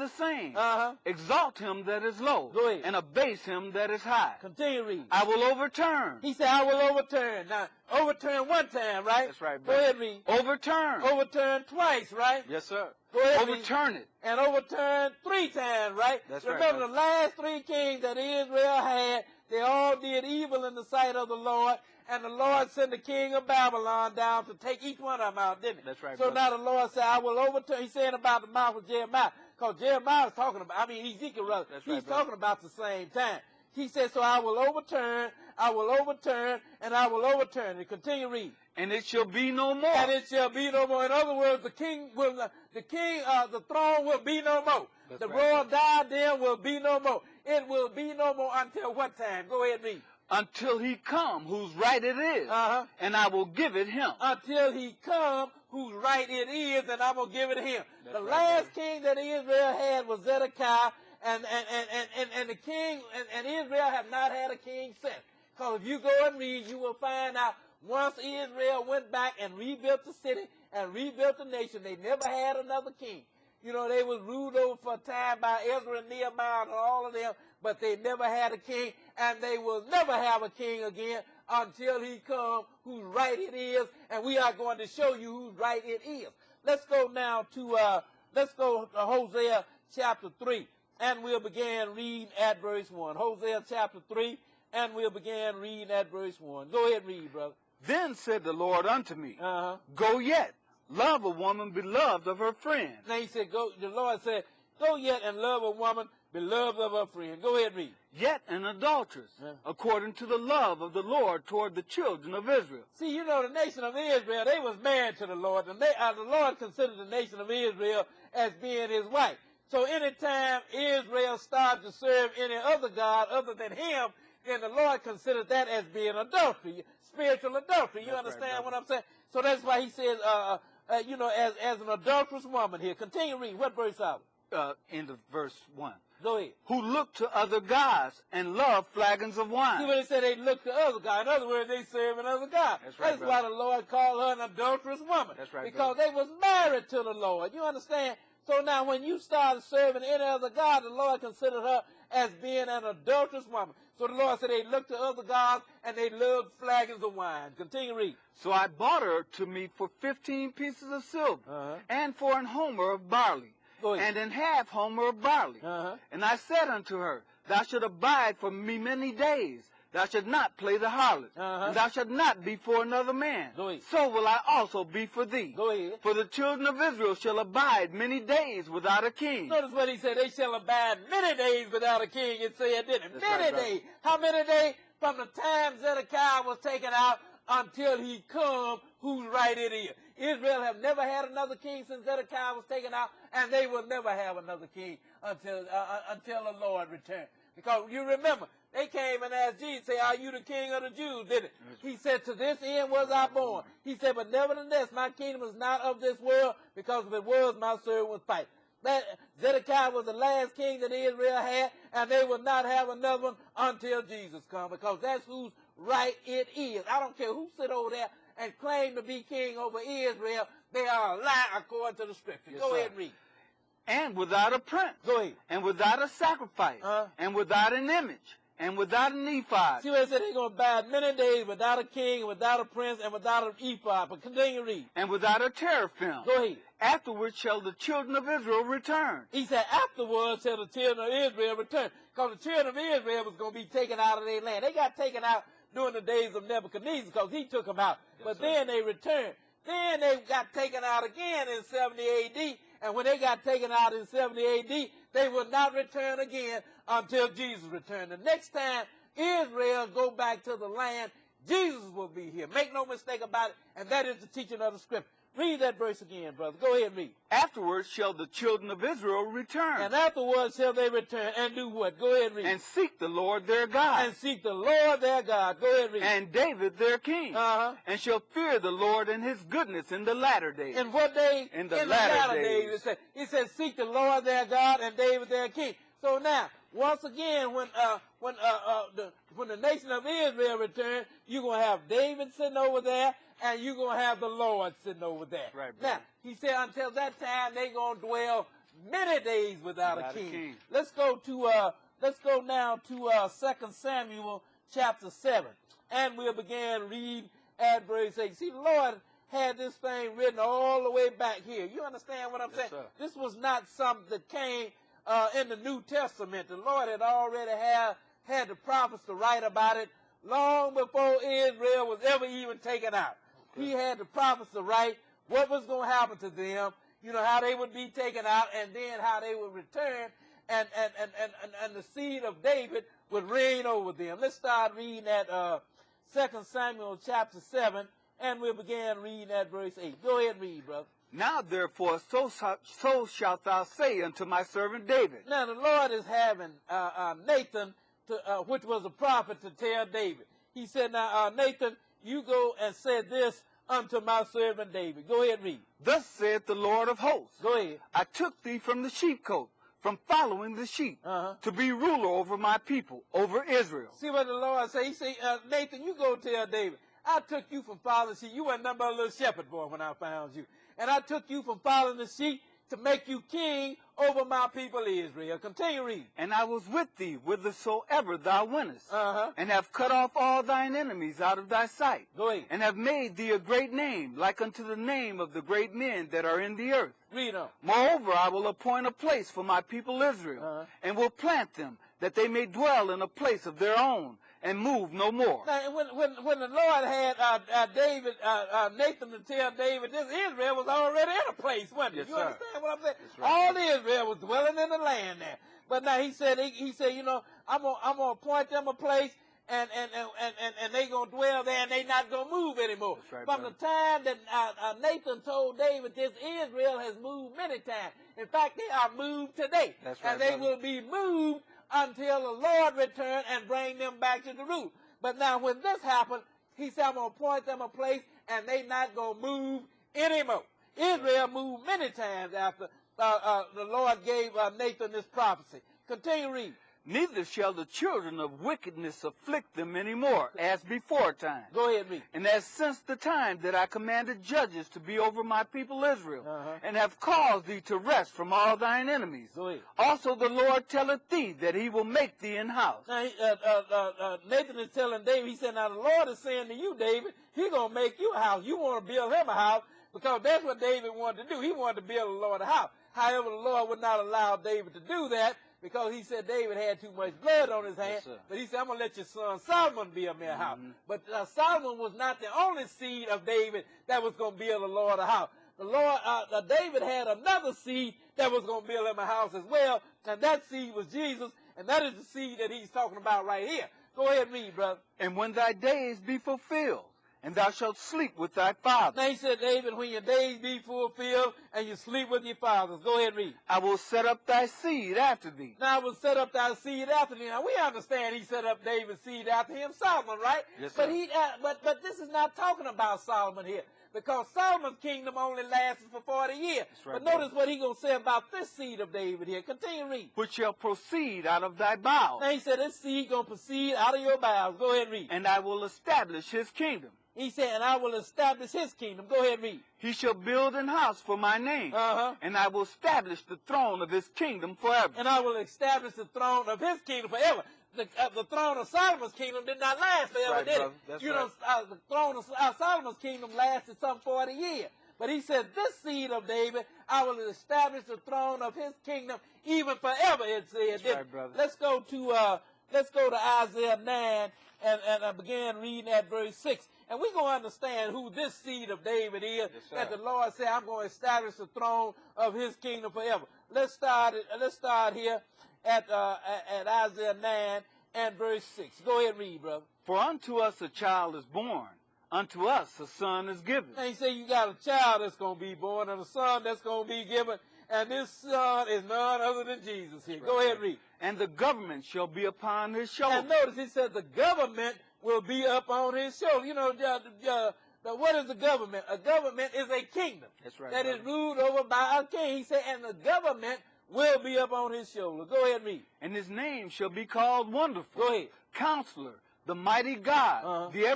the same. Uh-huh. Exalt him that is low. Go ahead. And abase him that is high. Continue reading. I will overturn. He said, I will overturn. Now, overturn one time, right? That's right, Go brother. ahead, read. Overturn. Overturn twice, right? Yes, sir. Go ahead, read. Overturn it. And overturn 3 times, right? That's right, Remember brother. the last 3 kings that Israel had, they all did evil in the sight of the Lord, and the Lord sent the king of Babylon down to take each one of them out, didn't he? That's right, So brother. now the Lord said, I will overturn. He's saying about the mouth of Jeremiah, because Jeremiah is talking about, Ezekiel, rather. That's right, He's brother. talking about the same time. He said, so I will overturn, and I will overturn. And continue reading. And it shall be no more. And it shall be no more. In other words, the throne will be no more. That's The right, royal diadem will be no more. It will be no more until what time? Go ahead and read. Until he come, whose right it is. Uh-huh. And I will give it him. Until he come, whose right it is, and I'm going to give it to him. That's The right, last brother. king that Israel had was Zedekiah, and the king, and Israel have not had a king since. Because if you go and read, you will find out once Israel went back and rebuilt the city and rebuilt the nation, they never had another king. You know, they was ruled over for a time by Ezra and Nehemiah and all of them, but they never had a king, and they will never have a king again until he come whose right it is, and we are going to show you whose right it is. Let's go now to Hosea chapter 3, and we'll begin reading at verse 1. Hosea chapter 3, and we'll begin reading at verse 1. Go ahead and read, brother. Then said the Lord unto me, Uh-huh. Go yet, love a woman beloved of her friend. Now he said, the Lord said, go yet and love a woman beloved of her friend. Go ahead and read. Yet an adulteress, according to the love of the Lord toward the children of Israel. See, you know, the nation of Israel, they was married to the Lord, and the Lord considered the nation of Israel as being his wife. So anytime Israel started to serve any other God other than him, then the Lord considered that as being adultery, spiritual adultery. You That's understand right, what I'm saying? So that's why he says, as an adulterous woman here. Continue reading. What verse are we? End of verse 1. Go ahead. Who look to other gods and love flagons of See wine. what he said? They look to other God. In other words, they serve another God. That's right, why the Lord called her an adulterous woman. That's right, because they was married to the Lord. You understand? So now when you started serving any other God, the Lord considered her as being an adulterous woman. So the Lord said they looked to other gods and they loved flagons of wine. Continue reading. So I bought her to me for 15 pieces of silver, and for an homer of barley, Go ahead. and an half homer of barley. And I said unto her, Thou shalt abide for me many days. Thou shalt not play the harlot, and thou shalt not be for another man. Go ahead. So will I also be for thee. Go ahead. For the children of Israel shall abide many days without a king. Notice what he said. They shall abide many days without a king. It said, didn't it? That's Many right, brother. days. How many days? From the time Zedekiah was taken out until he come whose right it is. Israel have never had another king since Zedekiah was taken out, and they will never have another king until the Lord returns. Because you remember, they came and asked Jesus, say, are you the king of the Jews, didn't it? He said, to this end was I born. He said, but nevertheless, my kingdom is not of this world, because if it was, my servant would fight. That Zedekiah was the last king that Israel had, and they will not have another one until Jesus comes, because that's whose right it is. I don't care who sit over there and claim to be king over Israel. They are a lie according to the scripture. Yes, Go sir. ahead and read. And without a prince, Go ahead. and without a sacrifice, and without an image, and without an ephod. See what it said? They're going to abide many days without a king, without a prince, and without an ephod. But continue to read. And without a teraphim. Go ahead. Afterwards shall the children of Israel return. He said, afterwards shall the children of Israel return. Because the children of Israel was going to be taken out of their land. They got taken out during the days of Nebuchadnezzar because he took them out. But then they returned. Then they got taken out again in 70 A.D. And when they got taken out in 70 A.D., they will not return again until Jesus returned. The next time Israel go back to the land, Jesus will be here. Make no mistake about it. And that is the teaching of the scripture. Read that verse again, brother. Go ahead and read. Afterwards shall the children of Israel return. And afterwards shall they return and do what? Go ahead and read. And seek the Lord their God. And seek the Lord their God. Go ahead and read. And David their king. And shall fear the Lord and his goodness in the latter days. In what day? In the latter days. It says, seek the Lord their God and David their king. So now, once again, when the nation of Israel returns, you're going to have David sitting over there, and you're going to have the Lord sitting over there. Right, now, he said until that time, they're going to dwell many days without a king. Let's go now to 2 Samuel chapter 7. And we'll begin read at verse 8. See, the Lord had this thing written all the way back here. You understand what I'm saying? Sir. This was not something that came in the New Testament. The Lord had already had the prophets to write about it long before Israel was ever even taken out. Okay. He had the prophets to write what was going to happen to them, you know, how they would be taken out, and then how they would return, and the seed of David would reign over them. Let's start reading at 2 Samuel chapter 7, and we'll begin reading at verse 8. Go ahead and read, brother. Now, therefore, so shalt thou say unto my servant David. Now, the Lord is having Nathan, which was a prophet, to tell David. He said, now, Nathan, you go and say this unto my servant David. Go ahead and read. Thus saith the Lord of hosts. Go ahead. I took thee from the sheepcote, from following the sheep, to be ruler over my people, over Israel. See what the Lord said? He said, Nathan, you go tell David, I took you from following sheep. You were nothing but a little shepherd boy when I found you. And I took you from following the sheep to make you king over my people Israel. Continue reading. And I was with thee whithersoever thou wentest, and have cut off all thine enemies out of thy sight. Go ahead. And have made thee a great name, like unto the name of the great men that are in the earth. Read on. Moreover, I will appoint a place for my people Israel, and will plant them, that they may dwell in a place of their own, and move no more. Now, when the Lord had Nathan to tell David this, Israel was already in a place, wasn't it? Yes, you sir. understand what I'm saying? Right. All Israel was dwelling in the land there. But now he said, you know, I'm gonna appoint them a place, and they gonna dwell there, and they not gonna move anymore. Right, From brother. the time that Nathan told David this, Israel has moved many times. In fact, they are moved today. That's right, and they brother. will be moved until the Lord return and bring them back to the root. But now when this happened, he said, I'm going to appoint them a place, and they not going to move anymore. Israel moved many times after the Lord gave Nathan this prophecy. Continue reading. Neither shall the children of wickedness afflict them any more, as before time. Go ahead, read. And as since the time that I commanded judges to be over my people Israel, and have caused thee to rest from all thine enemies. Go ahead. Also the Lord telleth thee that he will make thee an house. Now, Nathan is telling David, he said, now the Lord is saying to you, David, he's going to make you a house. You want to build him a house, because that's what David wanted to do. He wanted to build the Lord a house. However, the Lord would not allow David to do that, because he said David had too much blood on his hands. Yes, but he said, I'm going to let your son Solomon build me a house. But Solomon was not the only seed of David that was going to build the Lord a house. The Lord, David had another seed that was going to build him a house as well, and that seed was Jesus, and that is the seed that he's talking about right here. Go ahead and read, brother. And when thy days be fulfilled, and thou shalt sleep with thy fathers. Now he said, David, when your days be fulfilled and you sleep with your fathers. Go ahead and read. I will set up thy seed after thee. Now I will set up thy seed after thee. Now we understand he set up David's seed after him, Solomon, right? Yes, but sir. But this is not talking about Solomon here, because Solomon's kingdom only lasted for 40 years. That's right, but notice what he's going to say about this seed of David here. Continue read. Which shall proceed out of thy bowels. Now he said this seed going to proceed out of your bowels. Go ahead and read. And I will establish his kingdom. He said, and I will establish his kingdom. Go ahead and read. He shall build an house for my name, and I will establish the throne of his kingdom forever. And I will establish the throne of his kingdom forever. The throne of Solomon's kingdom did not last forever, right, did brother. it? That's you right. know, the throne of Solomon's kingdom lasted some 40 years. But he said, this seed of David, I will establish the throne of his kingdom even forever, it said. That's right, brother. Let's go to Isaiah 9 and begin reading at verse 6. And we're going to understand who this seed of David is, Yes, that the Lord said, I'm going to establish the throne of his kingdom forever. Let's start here at Isaiah 9 and verse 6. Go ahead and read, brother. For unto us a child is born, unto us a son is given. Now you say you got a child that's going to be born and a son that's going to be given, and this son is none other than Jesus here. Go ahead and read. And the government shall be upon his shoulder. And notice he said the government will be up on his shoulder. You know, what is a government? A government is a kingdom. That's right, that brother. is ruled over by a king. He said, and the government will be up on his shoulder. Go ahead and read. And his name shall be called Wonderful. Go ahead. Counselor, the mighty God, the